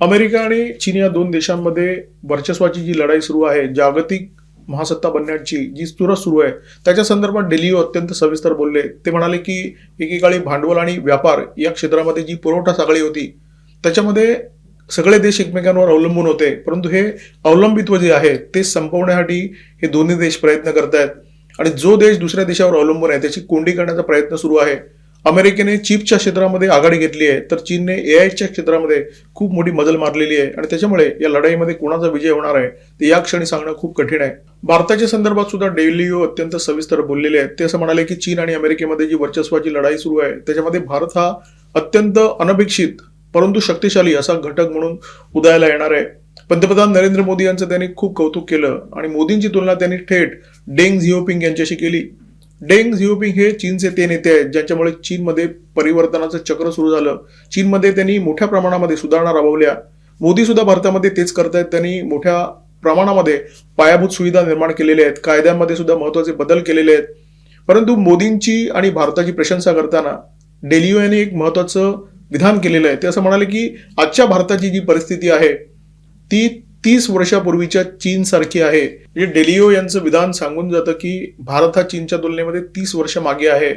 America आणि चीन या दोन देशांमध्ये वर्चस्वाची जी लढाई सुरू आहे, जागतिक महासत्ता बनण्याची जी चुरस सुरू आहे, त्याच्या संदर्भात डेलिओ अत्यंत सविस्तर बोलले. ते म्हणाले की एकेकाळी भांडवल आणि व्यापार या क्षेत्रामध्ये जी पुरवठा साखळी होती, त्याच्यामध्ये सगळे देश एकमेकांवर अवलंबून होते. परंतु हे अवलंबित्व जे आहे ते संपवण्यासाठी हे दोन्ही देश प्रयत्न करतायत आणि जो देश दुसऱ्या देशावर अवलंबून आहे त्याची कोंडी करण्याचा प्रयत्न सुरू आहे. अमेरिकेने चिपच्या क्षेत्रामध्ये आघाडी घेतली आहे, तर चीनने एआयच्या क्षेत्रामध्ये खूप मोठी मजल मारलेली आहे आणि त्याच्यामुळे या लढाईमध्ये कोणाचा विजय होणार आहे ते या क्षणी सांगणं खूप कठीण आहे. भारताच्या संदर्भात सुद्धा डेलिओ अत्यंत सविस्तर बोललेले आहेत. ते असं म्हणाले की चीन आणि अमेरिकेमध्ये जी वर्चस्वाची लढाई सुरू आहे त्याच्यामध्ये भारत हा अत्यंत अनपेक्षित परंतु शक्तिशाली असा घटक म्हणून उदयाला येणार आहे. पंतप्रधान नरेंद्र मोदी यांचं त्यांनी खूप कौतुक केलं आणि मोदींची तुलना त्यांनी थेट डेंग झिओपिंग यांच्याशी केली. डेंग झिओपिंग हे चीनचे ते नेते आहेत ज्यांच्यामुळे चीनमध्ये परिवर्तनाचं चक्र सुरू झालं. चीनमध्ये त्यांनी मोठ्या प्रमाणामध्ये सुधारणा राबवल्या. मोदी सुद्धा भारतामध्ये तेच करतायत. त्यांनी मोठ्या प्रमाणामध्ये पायाभूत सुविधा निर्माण केलेल्या आहेत, कायद्यांमध्ये सुद्धा महत्वाचे बदल केलेले आहेत. परंतु मोदींची आणि भारताची प्रशंसा करताना डेलिओ यांनी एक महत्वाचं विधान केलेलं आहे. ते असं म्हणाले की आजच्या भारताची जी परिस्थिती आहे ती 30 वर्षापूर्वीच्या चीन सारखी आहे. म्हणजे डेलिओ यांचं विधान सांगून जातं की भारत हा चीनच्या तुलनेमध्ये 30 वर्ष मागे आहे.